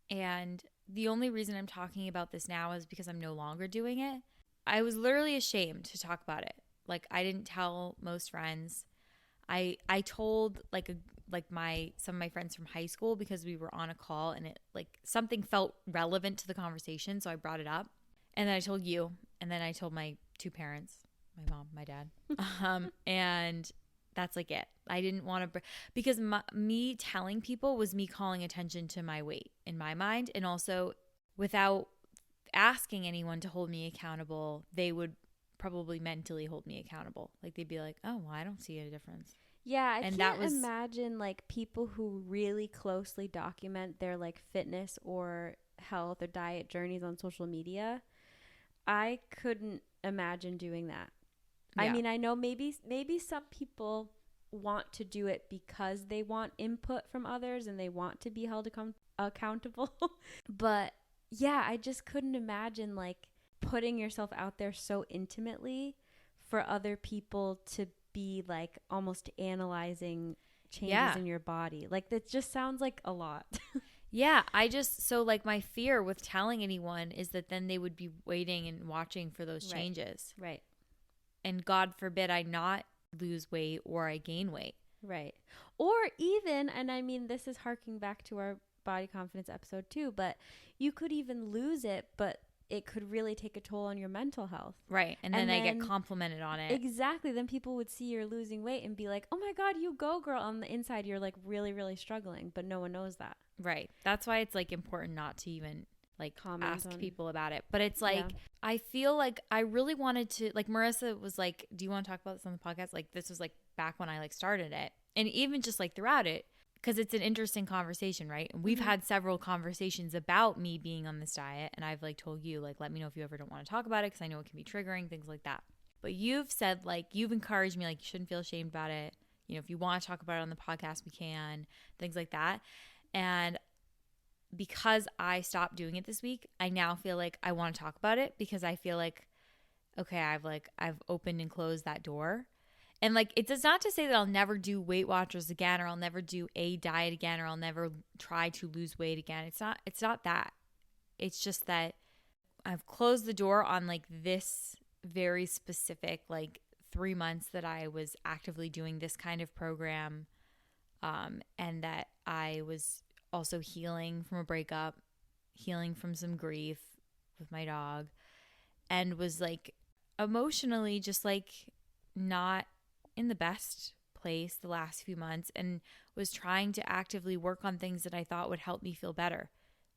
And the only reason I'm talking about this now is because I'm no longer doing it. I was literally ashamed to talk about it. Like, I didn't tell most friends. I told some of my friends from high school because we were on a call and it like something felt relevant to the conversation, so I brought it up. And then I told you, and then I told my two parents, my mom, my dad. And that's like it. I didn't want to because me telling people was me calling attention to my weight in my mind, and also without asking anyone to hold me accountable, they would probably mentally hold me accountable. Like they'd be like, "Oh, well, I don't see a difference." Yeah, I can't imagine like people who really closely document their like fitness or health or diet journeys on social media. I couldn't imagine doing that. Yeah. I mean, I know maybe some people want to do it because they want input from others and they want to be held accountable. But yeah, I just couldn't imagine like putting yourself out there so intimately for other people to be like almost analyzing changes in your body. Like that just sounds like a lot. Yeah, so like my fear with telling anyone is that then they would be waiting and watching for those changes. Right. And God forbid I not lose weight or I gain weight. Right. Or even, and I mean, this is harking back to our body confidence episode too, but you could even lose it, but it could really take a toll on your mental health. Right. And then I get complimented on it. Exactly. Then people would see you're losing weight and be like, oh my God, you go, girl. On the inside, you're like really, really struggling, but no one knows that. Right. That's why it's like important not to even like ask people about it. But it's like, I feel like I really wanted to, like Marissa was like, do you want to talk about this on the podcast? Like this was like back when I like started it. And even just like throughout it, because it's an interesting conversation, right? And we've had several conversations about me being on this diet. And I've like told you, like, let me know if you ever don't want to talk about it because I know it can be triggering, things like that. But you've said, like, you've encouraged me, like, you shouldn't feel ashamed about it. You know, if you want to talk about it on the podcast, we can, things like that. And because I stopped doing it this week, I now feel like I want to talk about it because I feel like, okay, I've opened and closed that door. And like, it does not to say that I'll never do Weight Watchers again, or I'll never do a diet again, or I'll never try to lose weight again. It's not that. It's just that I've closed the door on like this very specific, like 3 months that I was actively doing this kind of program. And that I was also healing from a breakup, healing from some grief with my dog, and was like emotionally just like not in the best place the last few months, and was trying to actively work on things that I thought would help me feel better,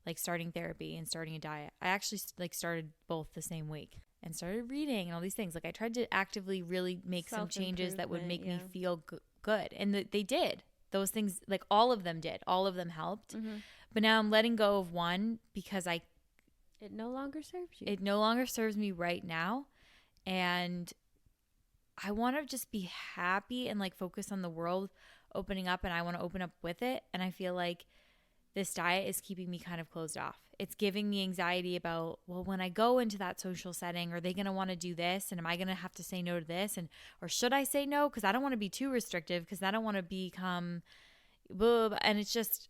like starting therapy and starting a diet. I actually like started both the same week and started reading and all these things. Like I tried to actively really make some changes that would make me feel good. And they did. Those things, like all of them did. All of them helped. Mm-hmm. But now I'm letting go of one because it no longer serves you. It no longer serves me right now. And I want to just be happy and like focus on the world opening up, and I want to open up with it. And I feel like this diet is keeping me kind of closed off. It's giving me anxiety about, well, when I go into that social setting, are they going to want to do this? And am I going to have to say no to this? Or should I say no? Because I don't want to be too restrictive, because I don't want to become, and it's just,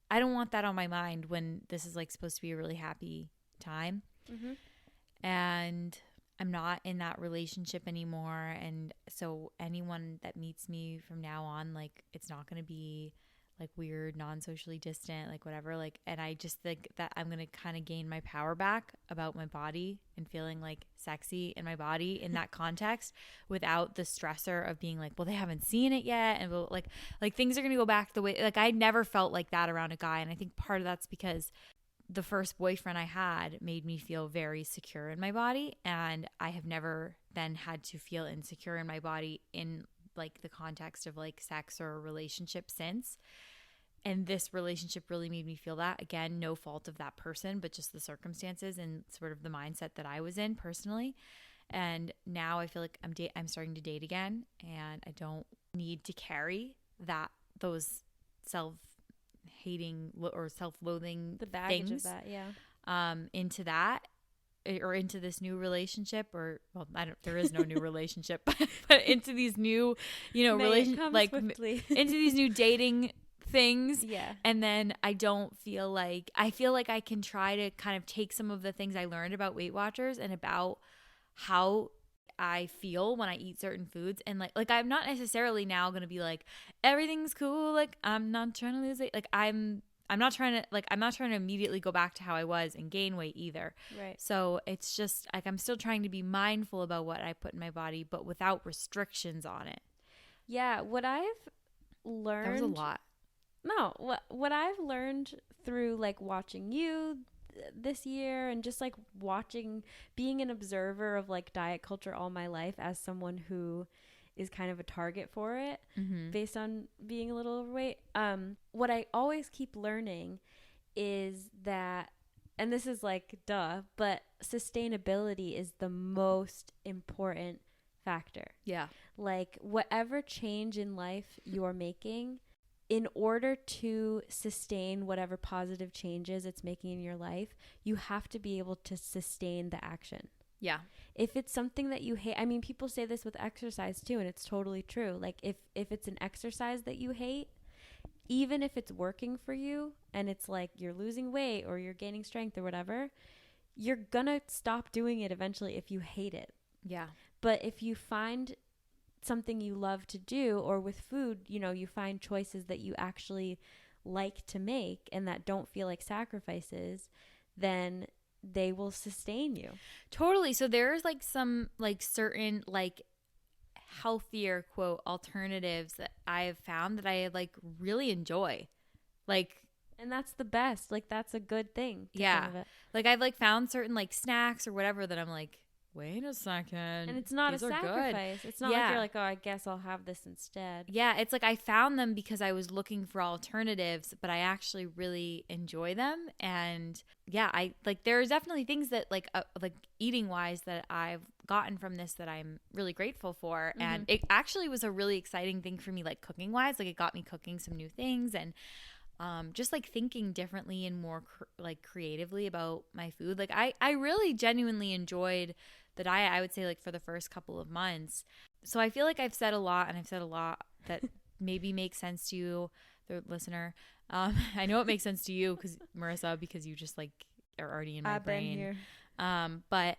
I don't want that on my mind when this is like supposed to be a really happy time. Mm-hmm. And I'm not in that relationship anymore. And so anyone that meets me from now on, like, it's not going to be like weird, non-socially distant, like whatever. Like, and I just think that I'm going to kind of gain my power back about my body and feeling like sexy in my body in that context without the stressor of being like, well, they haven't seen it yet. And like things are going to go back the way, like I never felt like that around a guy. And I think part of that's because the first boyfriend I had made me feel very secure in my body, and I have never then had to feel insecure in my body in like the context of like sex or a relationship since. And this relationship really made me feel that. Again, no fault of that person, but just the circumstances and sort of the mindset that I was in personally. And now I feel like I'm starting to date again, and I don't need to carry those self hating or self-loathing The baggage things of that, yeah. into that or into this new relationship, or well, there is no new relationship, but into these new, like swiftly. into these new dating things. Yeah. And then I feel like I can try to kind of take some of the things I learned about Weight Watchers and about how I feel when I eat certain foods, and like I'm not necessarily now going to be like everything's cool, like I'm not trying to lose weight, like I'm not trying to immediately go back to how I was and gain weight either. Right. So it's just like I'm still trying to be mindful about what I put in my body, but without restrictions on it. Yeah, what I've learned, That was a lot. No, what I've learned through like watching you this year and just like being an observer of like diet culture all my life as someone who is kind of a target for it, based on being a little overweight. What I always keep learning is that, and this is like duh, but sustainability is the most important factor. Yeah. Like whatever change in life you're making, in order to sustain whatever positive changes it's making in your life, you have to be able to sustain the action. Yeah. If it's something that you hate, I mean, people say this with exercise too, and it's totally true. Like if it's an exercise that you hate, even if it's working for you and it's like you're losing weight or you're gaining strength or whatever, you're gonna stop doing it eventually if you hate it. Yeah. But if you find something you love to do, or with food, you find choices that you actually like to make and that don't feel like sacrifices, then they will sustain you. Totally. So there's like some like certain like healthier quote alternatives that I have found that I like really enjoy. Like, and that's the best. Like that's a good thing. Yeah. Like I've like found certain like snacks or whatever that I'm like, wait a second. And it's not a sacrifice. It's not like you're like, oh, I guess I'll have this instead. Yeah, it's like I found them because I was looking for alternatives, but I actually really enjoy them. And yeah, I like there are definitely things that like eating wise that I've gotten from this that I'm really grateful for. And it actually was a really exciting thing for me, like cooking wise. Like it got me cooking some new things and just like thinking differently and more like creatively about my food. Like I really genuinely enjoyed the diet, I would say, like for the first couple of months. So I feel like I've said a lot, and I've said a lot that maybe makes sense to you, the listener. I know it makes sense to you Marissa, because you just like are already in my brain. Here. But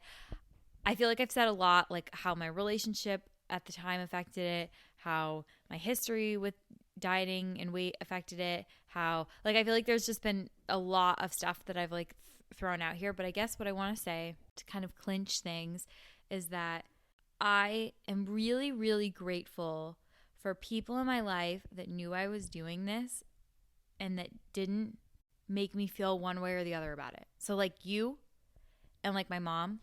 I feel like I've said a lot, like how my relationship at the time affected it, how my history with dieting and weight affected it, how like I feel like there's just been a lot of stuff that I've like thrown out here. But I guess what I want to say to kind of clinch things is that I am really, really grateful for people in my life that knew I was doing this and that didn't make me feel one way or the other about it. So like you and like my mom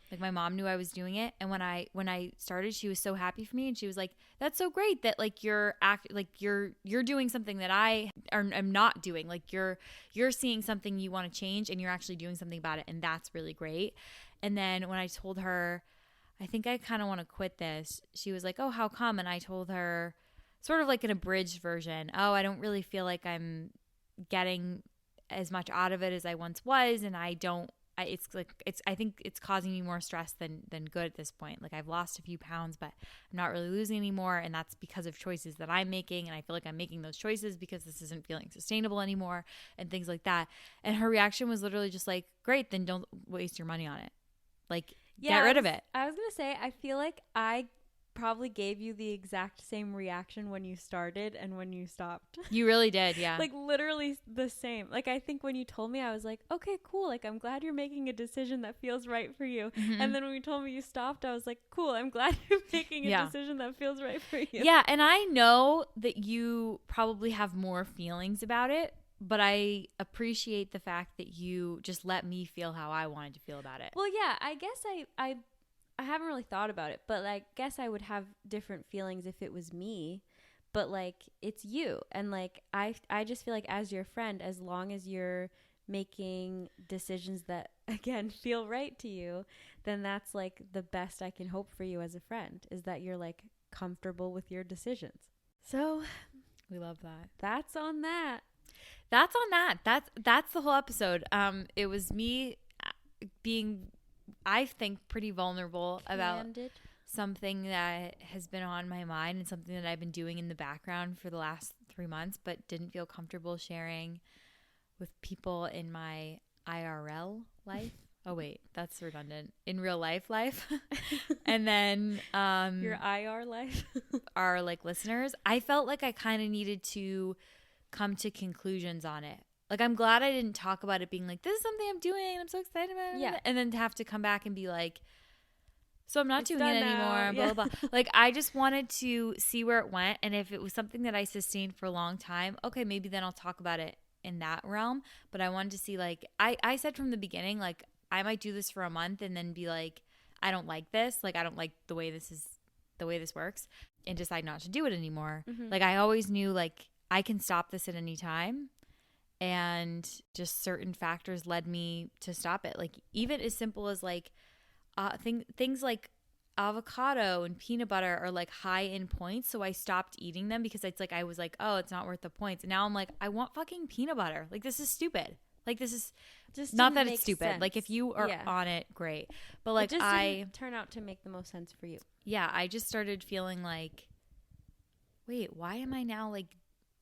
knew I was doing it, and when I started, she was so happy for me, and she was like, that's so great that like you're doing something that I am not doing. Like you're seeing something you want to change and you're actually doing something about it, and that's really great. And then when I told her, I think I kind of want to quit this, she was like, oh, how come? And I told her sort of like an abridged version, oh, I don't really feel like I'm getting as much out of it as I once was, and I think it's causing me more stress than good at this point. Like I've lost a few pounds, but I'm not really losing anymore, and that's because of choices that I'm making, and I feel like I'm making those choices because this isn't feeling sustainable anymore and things like that. And her reaction was literally just like, great, then don't waste your money on it. Like get rid of it. I was going to say, I feel like I probably gave you the exact same reaction when you started and when you stopped. You really did, yeah. Like literally the same. Like I think when you told me, I was like, okay, cool. Like I'm glad you're making a decision that feels right for you. Mm-hmm. And then when you told me you stopped, I was like, cool. I'm glad you're making a decision that feels right for you. Yeah, and I know that you probably have more feelings about it, but I appreciate the fact that you just let me feel how I wanted to feel about it. Well, yeah, I guess I haven't really thought about it, but I guess I would have different feelings if it was me. But like it's you, and like I just feel like as your friend, as long as you're making decisions that again feel right to you, then that's like the best I can hope for you as a friend, is that you're like comfortable with your decisions. So we love that. That's on that. That's on that. That's the whole episode. It was me being, I think, pretty vulnerable about something that has been on my mind and something that I've been doing in the background for the last 3 months, but didn't feel comfortable sharing with people in my IRL life. Oh wait, that's redundant. In real life. And then your IR life. Our like listeners. I felt like I kind of needed to come to conclusions on it. Like I'm glad I didn't talk about it being like, this is something I'm doing and I'm so excited about it. Yeah. And then to have to come back and be like, so I'm not doing it now. anymore, blah, blah, blah. Like I just wanted to see where it went. And if it was something that I sustained for a long time, okay, maybe then I'll talk about it in that realm. But I wanted to see, like, I said from the beginning, like I might do this for a month and then be like, I don't like this. Like I don't like the way this works, and decide not to do it anymore. Mm-hmm. Like I always knew like I can stop this at any time. And just certain factors led me to stop it. Like even as simple as like things like avocado and peanut butter are like high in points. So I stopped eating them because it's like, I was like, oh, it's not worth the points. And now I'm like, I want fucking peanut butter. Like this is stupid. Like this is just not that it's stupid. Sense. Like if you are on it, great. But like it just didn't turn out to make the most sense for you. Yeah. I just started feeling like, wait, why am I now like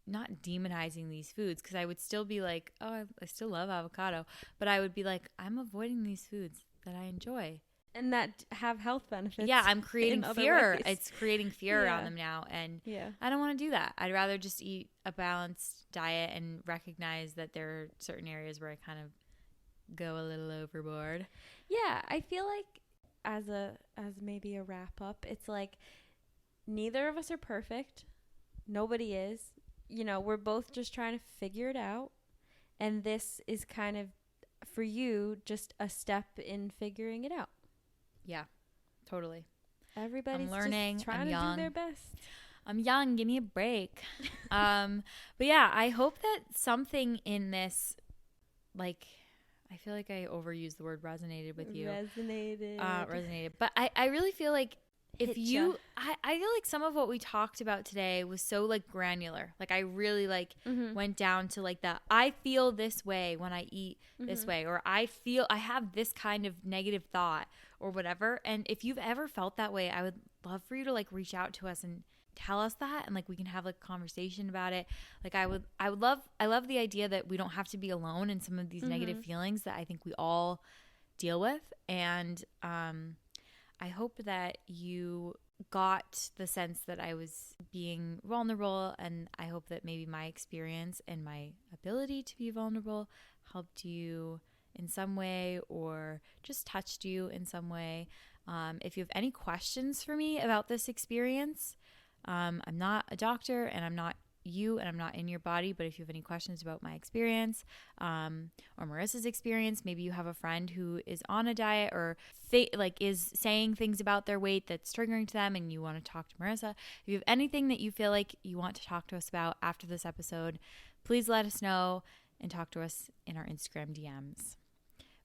not demonizing these foods? Because I would still be like, oh, I still love avocado. But I would be like, I'm avoiding these foods that I enjoy. And that have health benefits. Yeah, I'm creating fear. It's creating fear around them now. And I don't want to do that. I'd rather just eat a balanced diet and recognize that there are certain areas where I kind of go a little overboard. Yeah, I feel like as maybe a wrap up, it's like neither of us are perfect. Nobody is. You know, we're both just trying to figure it out. And this is kind of, for you, just a step in figuring it out. Yeah, totally. Everybody's learning. Just trying to do their best. I'm young. Give me a break. But yeah, I hope that something in this, like, I feel like I overused the word resonated with you. Resonated. But I really feel like if you, I feel like some of what we talked about today was so like granular. Like I really like went down to like the, I feel this way when I eat this way, or I have this kind of negative thought or whatever. And if you've ever felt that way, I would love for you to like reach out to us and tell us that, and like we can have like a conversation about it. Like I love the idea that we don't have to be alone in some of these negative feelings that I think we all deal with. And I hope that you got the sense that I was being vulnerable, and I hope that maybe my experience and my ability to be vulnerable helped you in some way or just touched you in some way. If you have any questions for me about this experience, I'm not a doctor and I'm not you and I'm not in your body, but if you have any questions about my experience or Marissa's experience, maybe you have a friend who is on a diet or is saying things about their weight that's triggering to them and you want to talk to Marissa. If you have anything that you feel like you want to talk to us about after this episode, please let us know and talk to us in our Instagram DMs.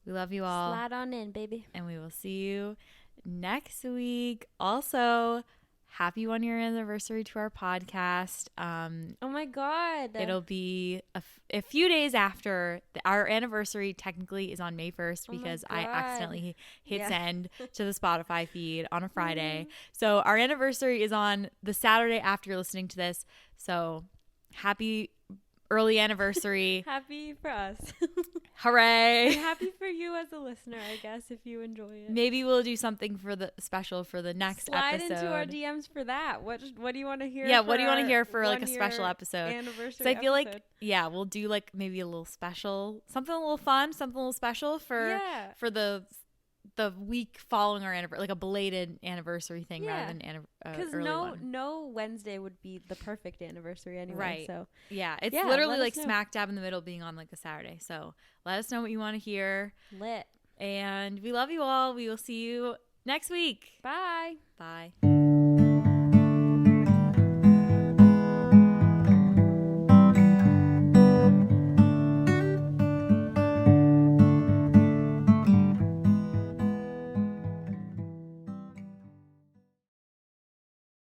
We love you all. Slide on in, baby. And we will see you next week. Also, happy 1 year anniversary to our podcast. Oh my God. It'll be a few days after our anniversary. Technically is on May 1st because I accidentally hit send to the Spotify feed on a Friday. So our anniversary is on the Saturday after you're listening to this. So happy early anniversary. Happy for us. Hooray. And happy for you as a listener, I guess, if you enjoy it. Maybe we'll do something for the special for the next episode. Slide into our DMs for that. What do you want to hear? Yeah, what do you want to hear for like a special episode? Anniversary. So I feel like we'll do like maybe a little special, something a little fun, something a little special for the week following our anniversary, like a belated anniversary thing rather than because no Wednesday would be the perfect anniversary anyway. Right. So it's literally like smack dab in the middle, being on like a Saturday. So let us know what you want to hear. Lit. And we love you all. We will see you next week. Bye. Bye.